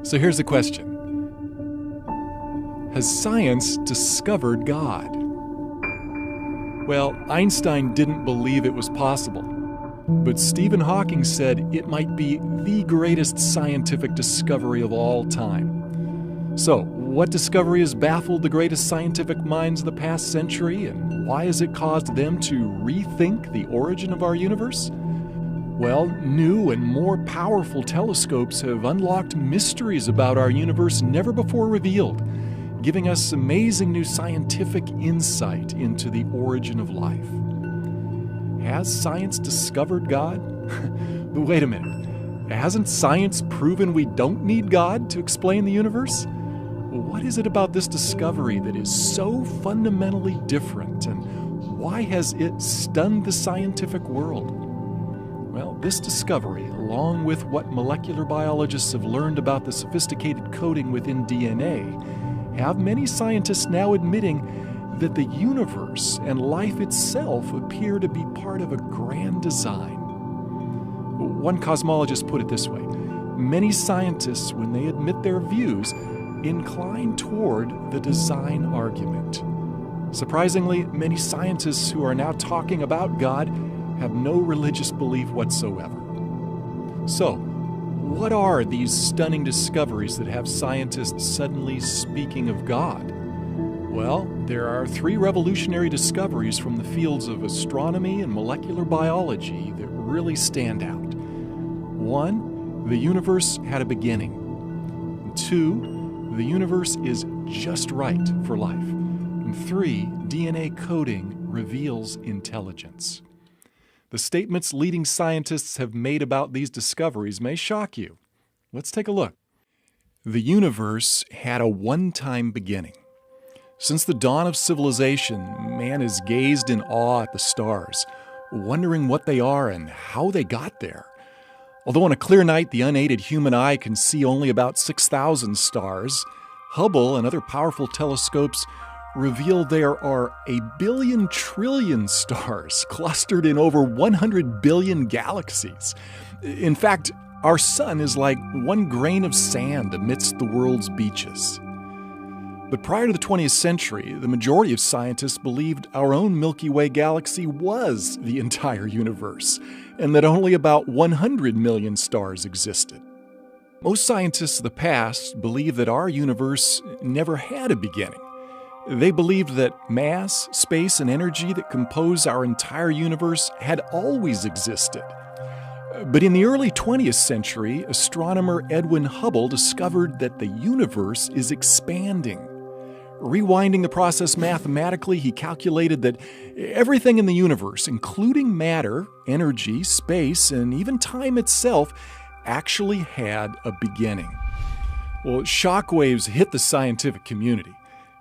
So here's the question. Has science discovered God? Well, Einstein didn't believe it was possible, but Stephen Hawking said it might be the greatest scientific discovery of all time. So, what discovery has baffled the greatest scientific minds of the past century, and why has it caused them to rethink the origin of our universe? Well, new and more powerful telescopes have unlocked mysteries about our universe never before revealed, giving us amazing new scientific insight into the origin of life. Has science discovered God? But wait a minute. Hasn't science proven we don't need God to explain the universe? What is it about this discovery that is so fundamentally different, and why has it stunned the scientific world? Well, this discovery, along with what molecular biologists have learned about the sophisticated coding within DNA, have many scientists now admitting that the universe and life itself appear to be part of a grand design. One cosmologist put it this way: many scientists, when they admit their views, incline toward the design argument. Surprisingly, many scientists who are now talking about God have no religious belief whatsoever. So, what are these stunning discoveries that have scientists suddenly speaking of God? Well, there are three revolutionary discoveries from the fields of astronomy and molecular biology that really stand out. 1, the universe had a beginning. 2, the universe is just right for life. And 3, DNA coding reveals intelligence. The statements leading scientists have made about these discoveries may shock you. Let's take a look. The universe had a one-time beginning. Since the dawn of civilization, man has gazed in awe at the stars, wondering what they are and how they got there. Although on a clear night the unaided human eye can see only about 6,000 stars, Hubble and other powerful telescopes reveal there are a billion trillion stars clustered in over 100 billion galaxies. In fact, our sun is like one grain of sand amidst the world's beaches. But prior to the 20th century, the majority of scientists believed our own Milky Way galaxy was the entire universe, and that only about 100 million stars existed. Most scientists of the past believe that our universe never had a beginning. They believed that mass, space, and energy that compose our entire universe had always existed. But in the early 20th century, astronomer Edwin Hubble discovered that the universe is expanding. Rewinding the process mathematically, he calculated that everything in the universe, including matter, energy, space, and even time itself, actually had a beginning. Well, shockwaves hit the scientific community.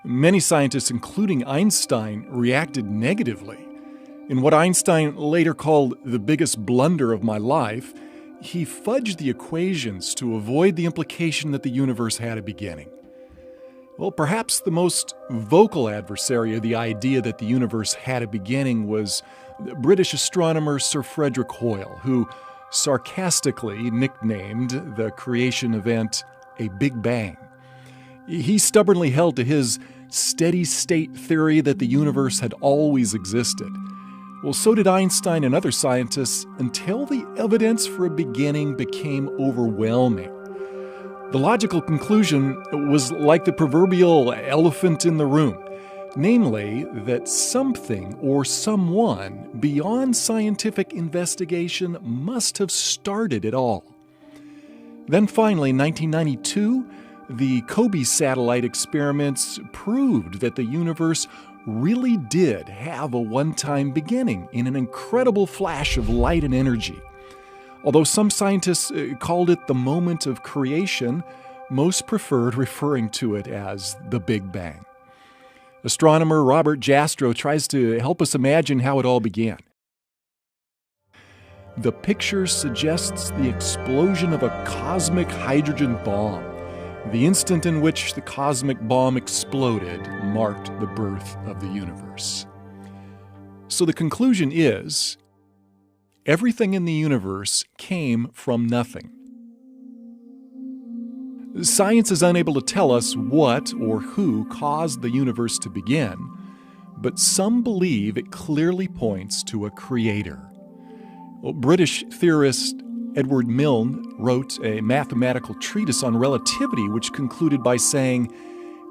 Many scientists, including Einstein, reacted negatively. In what Einstein later called the biggest blunder of my life, he fudged the equations to avoid the implication that the universe had a beginning. Well, perhaps the most vocal adversary of the idea that the universe had a beginning was British astronomer Sir Frederick Hoyle, who sarcastically nicknamed the creation event a Big Bang. He stubbornly held to his steady-state theory that the universe had always existed. Well, so did Einstein and other scientists until the evidence for a beginning became overwhelming. The logical conclusion was like the proverbial elephant in the room, namely that something or someone beyond scientific investigation must have started it all. Then finally, in 1992, the COBE satellite experiments proved that the universe really did have a one-time beginning in an incredible flash of light and energy. Although some scientists called it the moment of creation, most preferred referring to it as the Big Bang. Astronomer Robert Jastrow tries to help us imagine how it all began. The picture suggests the explosion of a cosmic hydrogen bomb. The instant in which the cosmic bomb exploded marked the birth of the universe. So the conclusion is, everything in the universe came from nothing. Science is unable to tell us what or who caused the universe to begin, but some believe it clearly points to a creator. British theorist Edward Milne wrote a mathematical treatise on relativity, which concluded by saying,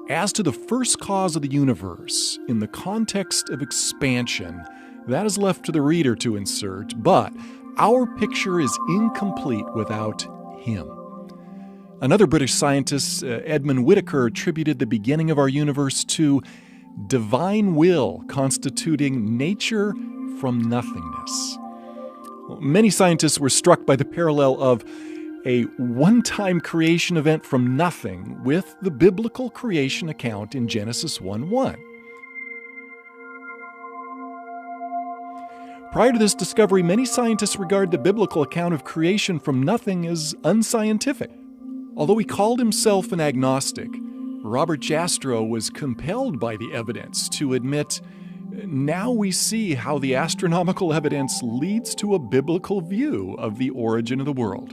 "As to the first cause of the universe, in the context of expansion, that is left to the reader to insert, but our picture is incomplete without him." Another British scientist, Edmund Whittaker, attributed the beginning of our universe to divine will constituting nature from nothingness. Many scientists were struck by the parallel of a one-time creation event from nothing with the biblical creation account in Genesis 1:1. Prior to this discovery, many scientists regard the biblical account of creation from nothing as unscientific. Although he called himself an agnostic, Robert Jastrow was compelled by the evidence to admit, now we see how the astronomical evidence leads to a biblical view of the origin of the world.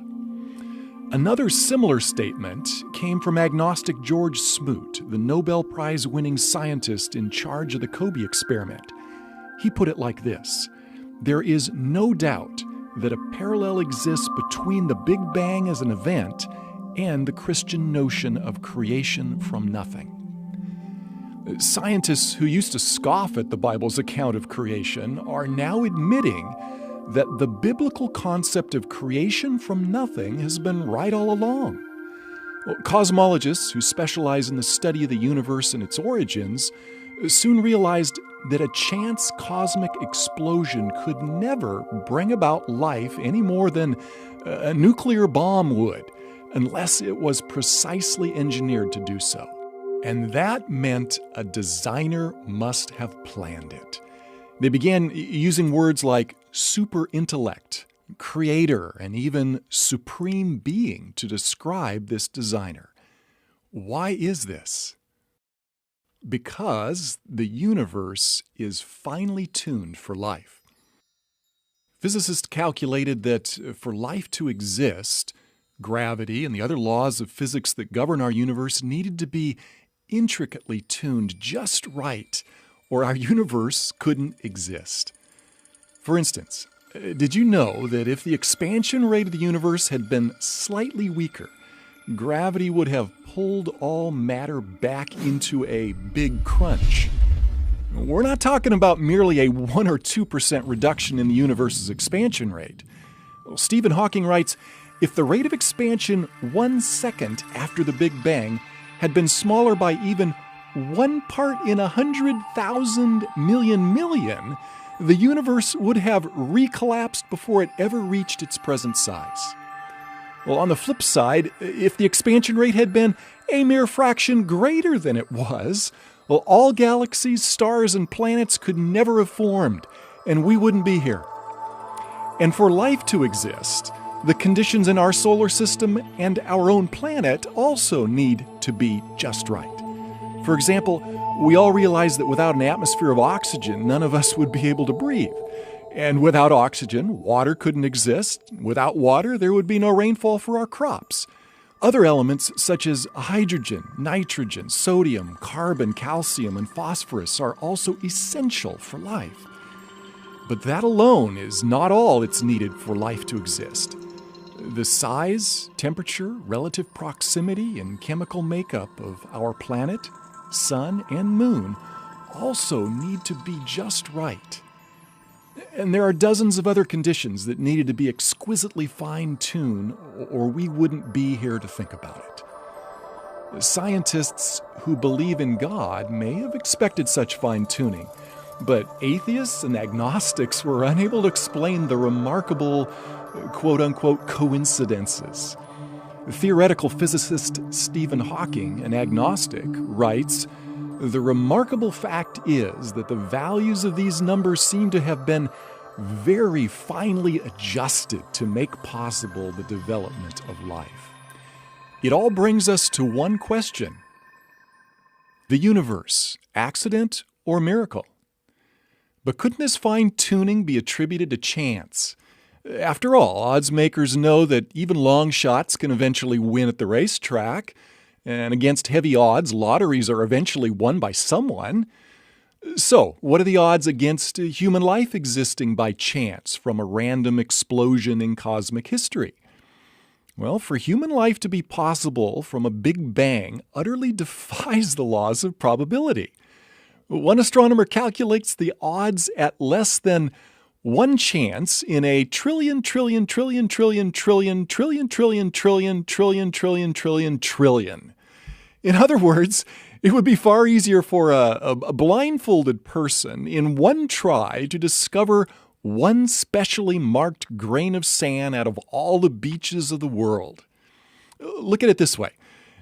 Another similar statement came from agnostic George Smoot, the Nobel Prize-winning scientist in charge of the Kobe experiment. He put it like this: "There is no doubt that a parallel exists between the Big Bang as an event and the Christian notion of creation from nothing." Scientists who used to scoff at the Bible's account of creation are now admitting that the biblical concept of creation from nothing has been right all along. Cosmologists who specialize in the study of the universe and its origins soon realized that a chance cosmic explosion could never bring about life any more than a nuclear bomb would, unless it was precisely engineered to do so. And that meant a designer must have planned it. They began using words like super intellect, creator, and even supreme being to describe this designer. Why is this? Because the universe is finely tuned for life. Physicists calculated that for life to exist, gravity and the other laws of physics that govern our universe needed to be intricately tuned just right, or our universe couldn't exist. For instance, did you know that if the expansion rate of the universe had been slightly weaker, gravity would have pulled all matter back into a big crunch? We're not talking about merely a 1 or 2% reduction in the universe's expansion rate. Stephen Hawking writes, "If the rate of expansion 1 second after the Big Bang had been smaller by even 1 part in 100,000 million, the universe would have recollapsed before it ever reached its present size." Well, on the flip side, if the expansion rate had been a mere fraction greater than it was, well, all galaxies, stars, and planets could never have formed, and we wouldn't be here. And for life to exist, the conditions in our solar system and our own planet also need to be just right. For example, we all realize that without an atmosphere of oxygen, none of us would be able to breathe. And without oxygen, water couldn't exist. Without water, there would be no rainfall for our crops. Other elements such as hydrogen, nitrogen, sodium, carbon, calcium, and phosphorus are also essential for life. But that alone is not all that's needed for life to exist. The size, temperature, relative proximity, and chemical makeup of our planet, sun, and moon also need to be just right. And there are dozens of other conditions that needed to be exquisitely fine-tuned, or we wouldn't be here to think about it. Scientists who believe in God may have expected such fine-tuning, but atheists and agnostics were unable to explain the remarkable, quote-unquote, coincidences. Theoretical physicist Stephen Hawking, an agnostic, writes, "The remarkable fact is that the values of these numbers seem to have been very finely adjusted to make possible the development of life." It all brings us to one question: the universe, accident or miracle? But couldn't this fine-tuning be attributed to chance? After all, odds makers know that even long shots can eventually win at the racetrack, and against heavy odds, lotteries are eventually won by someone. So, what are the odds against human life existing by chance from a random explosion in cosmic history? Well, for human life to be possible from a big bang utterly defies the laws of probability. One astronomer calculates the odds at less than one chance in a trillion. In other words, it would be far easier for a blindfolded person in one try to discover one specially marked grain of sand out of all the beaches of the world. Look at it this way.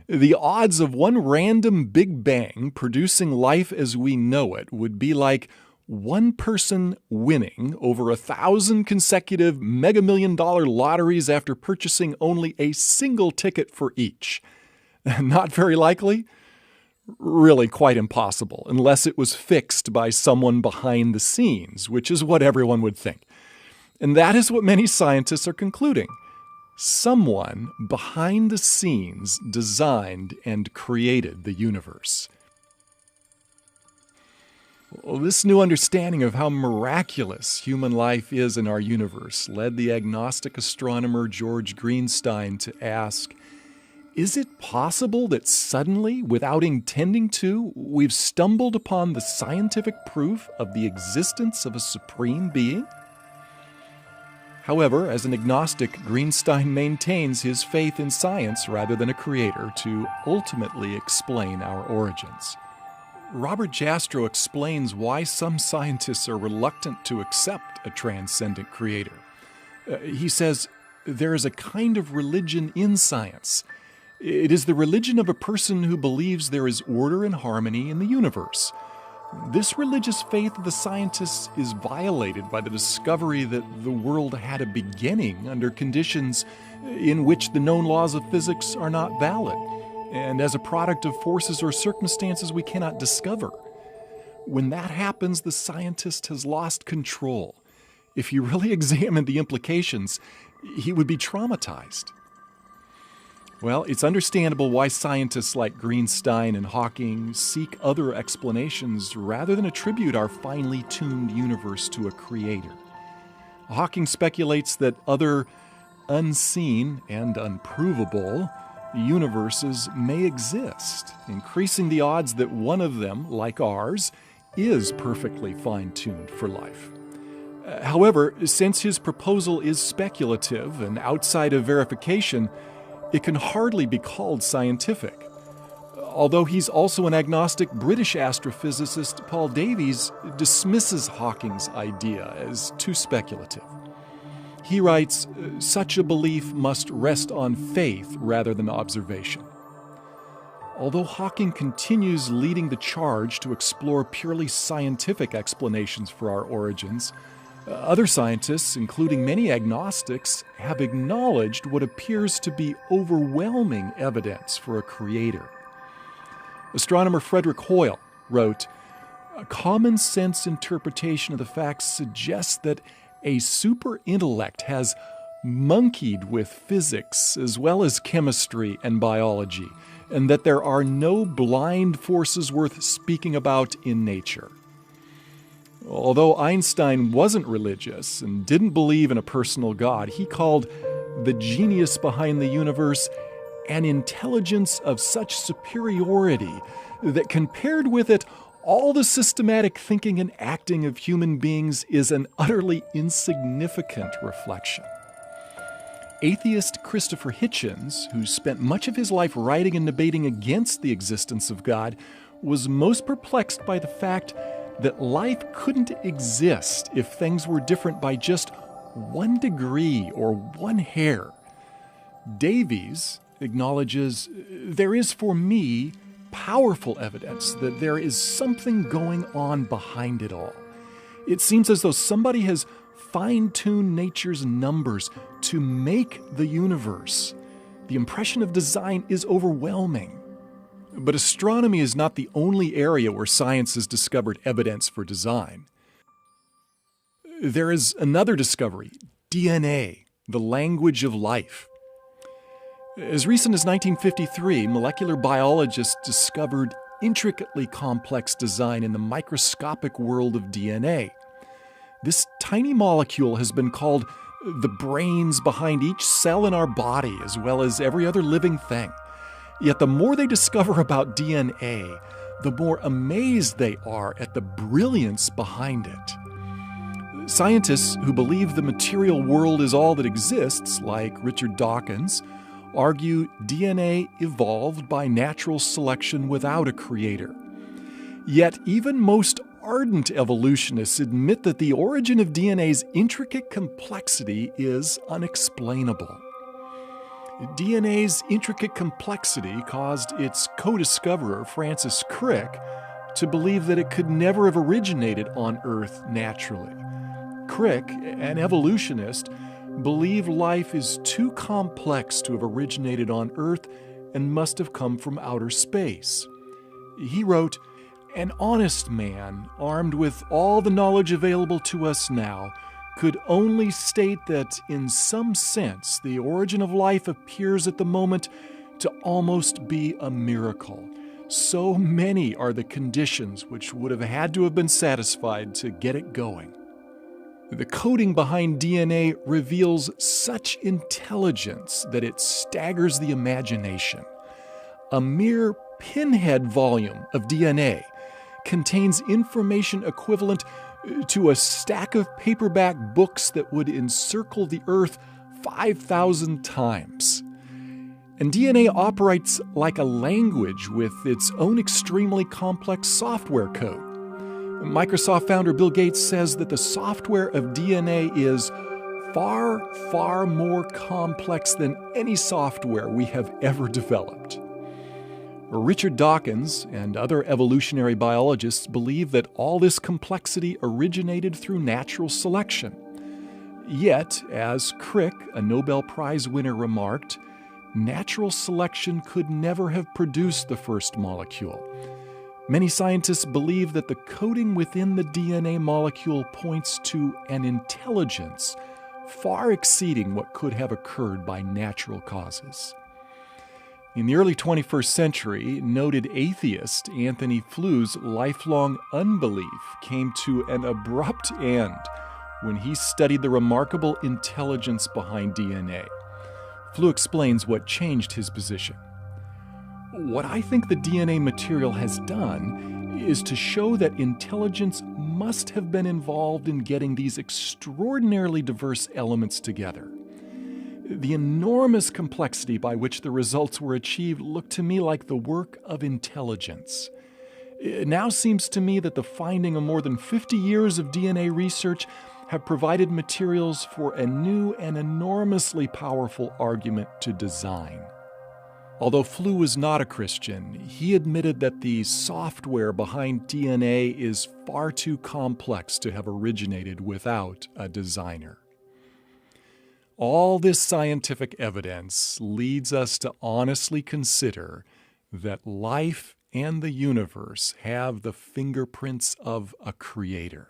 The odds of one random Big Bang producing life as we know it would be like one person winning over 1,000 consecutive Mega Million Dollar lotteries after purchasing only a single ticket for each. Not very likely? Really quite impossible, unless it was fixed by someone behind the scenes, which is what everyone would think. And that is what many scientists are concluding. Someone behind the scenes designed and created the universe. Well, this new understanding of how miraculous human life is in our universe led the agnostic astronomer George Greenstein to ask, is it possible that suddenly, without intending to, we've stumbled upon the scientific proof of the existence of a supreme being? However, as an agnostic, Greenstein maintains his faith in science rather than a creator to ultimately explain our origins. Robert Jastrow explains why some scientists are reluctant to accept a transcendent creator. He says, there is a kind of religion in science. It is the religion of a person who believes there is order and harmony in the universe. This religious faith of the scientists is violated by the discovery that the world had a beginning under conditions in which the known laws of physics are not valid, and as a product of forces or circumstances we cannot discover. When that happens, the scientist has lost control. If he really examined the implications, he would be traumatized. Well, it's understandable why scientists like Greenstein and Hawking seek other explanations rather than attribute our finely tuned universe to a creator. Hawking speculates that other unseen and unprovable universes may exist, increasing the odds that one of them, like ours, is perfectly fine-tuned for life. However, since his proposal is speculative and outside of verification, it can hardly be called scientific. Although he's also an agnostic, British astrophysicist Paul Davies dismisses Hawking's idea as too speculative. He writes, such a belief must rest on faith rather than observation. Although Hawking continues leading the charge to explore purely scientific explanations for our origins, other scientists, including many agnostics, have acknowledged what appears to be overwhelming evidence for a creator. Astronomer Frederick Hoyle wrote, a common sense interpretation of the facts suggests that a super intellect has monkeyed with physics as well as chemistry and biology, and that there are no blind forces worth speaking about in nature. Although Einstein wasn't religious and didn't believe in a personal God, he called the genius behind the universe an intelligence of such superiority that compared with it, all the systematic thinking and acting of human beings is an utterly insignificant reflection. Atheist Christopher Hitchens, who spent much of his life writing and debating against the existence of God, was most perplexed by the fact that life couldn't exist if things were different by just 1 degree or 1 hair. Davies acknowledges, there is for me powerful evidence that there is something going on behind it all. It seems as though somebody has fine-tuned nature's numbers to make the universe. The impression of design is overwhelming. But astronomy is not the only area where science has discovered evidence for design. There is another discovery DNA, the language of life. As recent as 1953, molecular biologists discovered intricately complex design in the microscopic world of DNA. This tiny molecule has been called the brains behind each cell in our body, as well as every other living thing. Yet the more they discover about DNA, the more amazed they are at the brilliance behind it. Scientists who believe the material world is all that exists, like Richard Dawkins, argue DNA evolved by natural selection without a creator. Yet even most ardent evolutionists admit that the origin of DNA's intricate complexity is unexplainable. DNA's intricate complexity caused its co-discoverer, Francis Crick, to believe that it could never have originated on Earth naturally. Crick, an evolutionist, believed life is too complex to have originated on Earth and must have come from outer space. He wrote, "An honest man, armed with all the knowledge available to us now, could only state that, in some sense, the origin of life appears at the moment to almost be a miracle. So many are the conditions which would have had to have been satisfied to get it going." The coding behind DNA reveals such intelligence that it staggers the imagination. A mere pinhead volume of DNA contains information equivalent to a stack of paperback books that would encircle the Earth 5,000 times. And DNA operates like a language with its own extremely complex software code. Microsoft founder Bill Gates says that the software of DNA is far, far more complex than any software we have ever developed. Richard Dawkins and other evolutionary biologists believe that all this complexity originated through natural selection. Yet, as Crick, a Nobel Prize winner, remarked, natural selection could never have produced the first molecule. Many scientists believe that the coding within the DNA molecule points to an intelligence far exceeding what could have occurred by natural causes. In the early 21st century, noted atheist Anthony Flou's lifelong unbelief came to an abrupt end when he studied the remarkable intelligence behind DNA. Flou explains what changed his position. "What I think the DNA material has done is to show that intelligence must have been involved in getting these extraordinarily diverse elements together. The enormous complexity by which the results were achieved looked to me like the work of intelligence. It now seems to me that the finding of more than 50 years of DNA research have provided materials for a new and enormously powerful argument to design." Although Flou was not a Christian, he admitted that the software behind DNA is far too complex to have originated without a designer. All this scientific evidence leads us to honestly consider that life and the universe have the fingerprints of a creator.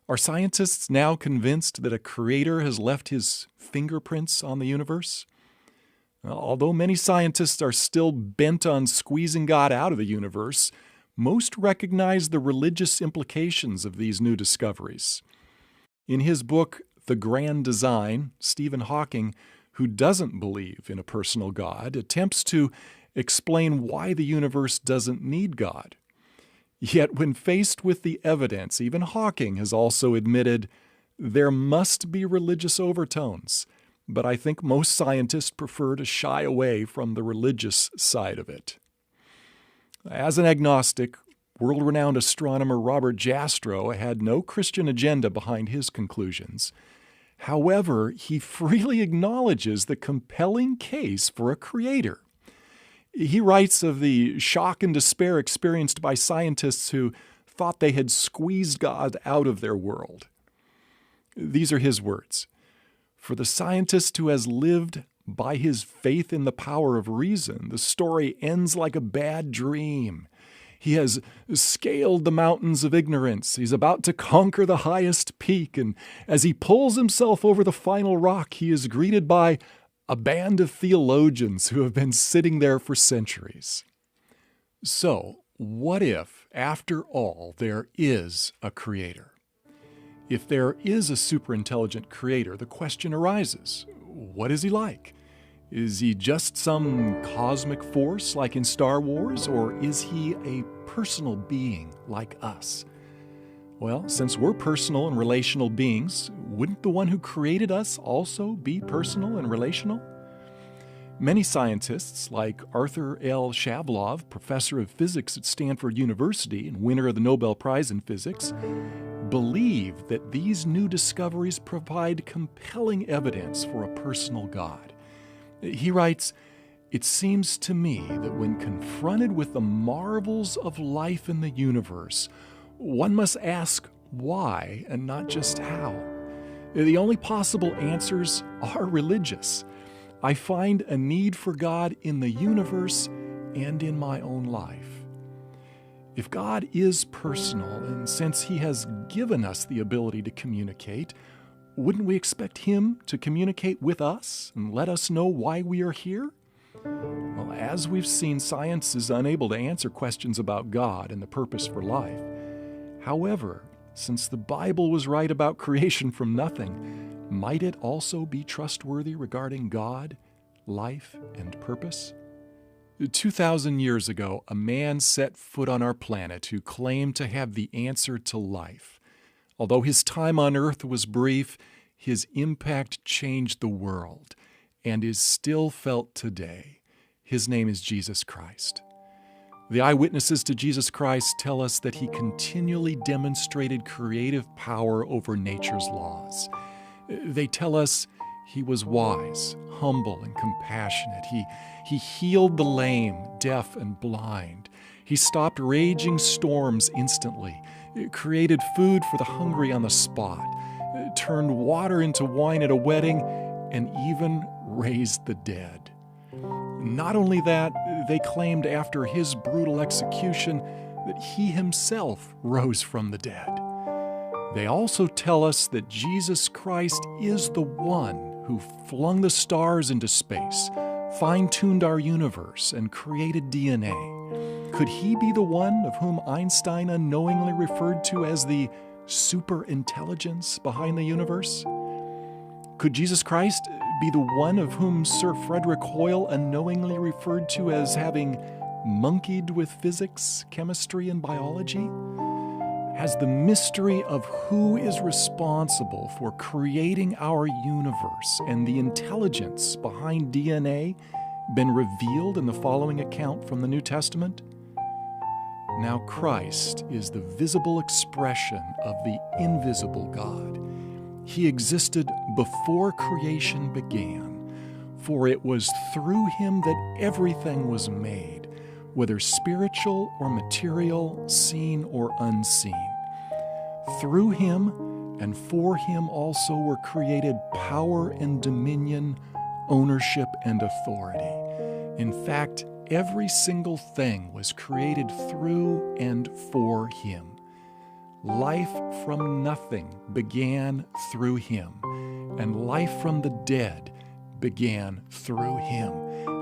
Are scientists now convinced that a creator has left his fingerprints on the universe? Although many scientists are still bent on squeezing God out of the universe, most recognize the religious implications of these new discoveries. In his book, The Grand Design, Stephen Hawking, who doesn't believe in a personal God, attempts to explain why the universe doesn't need God. Yet when faced with the evidence, even Hawking has also admitted there must be religious overtones. But I think most scientists prefer to shy away from the religious side of it. As an agnostic, world-renowned astronomer Robert Jastrow had no Christian agenda behind his conclusions. However, he freely acknowledges the compelling case for a creator. He writes of the shock and despair experienced by scientists who thought they had squeezed God out of their world. These are his words. "For the scientist who has lived by his faith in the power of reason, the story ends like a bad dream. He has scaled the mountains of ignorance. He's about to conquer the highest peak. And as he pulls himself over the final rock, he is greeted by a band of theologians who have been sitting there for centuries. So, what if, after all, there is a creator? If there is a superintelligent creator, the question arises, what is he like? Is he just some cosmic force like in Star Wars, or is he a personal being like us? Well, since we're personal and relational beings, wouldn't the one who created us also be personal and relational? Many scientists, like Arthur L. Shavlov, professor of physics at Stanford University and winner of the Nobel Prize in Physics, believe that these new discoveries provide compelling evidence for a personal God. He writes, "It seems to me that when confronted with the marvels of life in the universe, one must ask why and not just how. The only possible answers are religious. I find a need for God in the universe and in my own life." If God is personal, and since He has given us the ability to communicate, wouldn't we expect Him to communicate with us and let us know why we are here? Well, as we've seen, science is unable to answer questions about God and the purpose for life. However, since the Bible was right about creation from nothing, might it also be trustworthy regarding God, life, and purpose? 2,000 years ago, a man set foot on our planet who claimed to have the answer to life. Although his time on Earth was brief, his impact changed the world and is still felt today. His name is Jesus Christ. The eyewitnesses to Jesus Christ tell us that He continually demonstrated creative power over nature's laws. They tell us He was wise, humble, and compassionate. He healed the lame, deaf, and blind. He stopped raging storms instantly, created food for the hungry on the spot, turned water into wine at a wedding, and even raised the dead. Not only that, they claimed after His brutal execution that He Himself rose from the dead. They also tell us that Jesus Christ is the one who flung the stars into space, fine-tuned our universe, and created DNA. Could He be the one of whom Einstein unknowingly referred to as the superintelligence behind the universe? Could Jesus Christ be the one of whom Sir Frederick Hoyle unknowingly referred to as having monkeyed with physics, chemistry, and biology? Has the mystery of who is responsible for creating our universe and the intelligence behind DNA been revealed in the following account from the New Testament? Now Christ is the visible expression of the invisible God. He existed before creation began, for it was through Him that everything was made, whether spiritual or material, seen or unseen. Through Him and for Him also were created power and dominion, ownership and authority. In fact, every single thing was created through and for Him. Life from nothing began through Him, and life from the dead began through Him,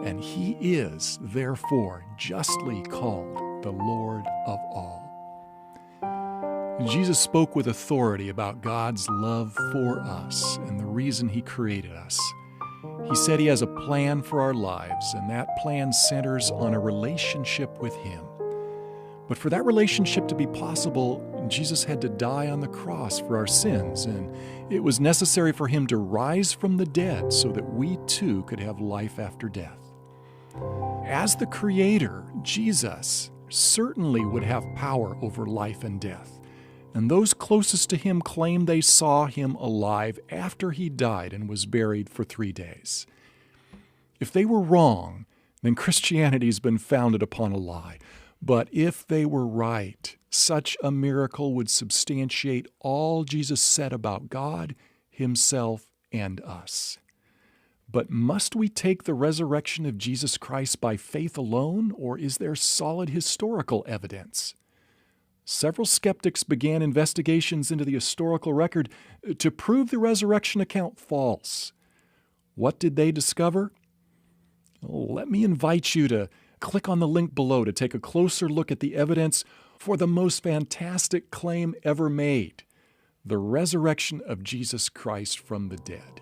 and He is, therefore, justly called the Lord of all. Jesus spoke with authority about God's love for us and the reason He created us. He said He has a plan for our lives, and that plan centers on a relationship with Him. But for that relationship to be possible, Jesus had to die on the cross for our sins, and it was necessary for Him to rise from the dead so that we too could have life after death. As the Creator, Jesus certainly would have power over life and death, and those closest to Him claim they saw Him alive after He died and was buried for 3 days. If they were wrong, then Christianity's been founded upon a lie. But if they were right, such a miracle would substantiate all Jesus said about God, Himself, and us. But must we take the resurrection of Jesus Christ by faith alone, or is there solid historical evidence? Several skeptics began investigations into the historical record to prove the resurrection account false. What did they discover? Let me invite you to click on the link below to take a closer look at the evidence for the most fantastic claim ever made: the resurrection of Jesus Christ from the dead.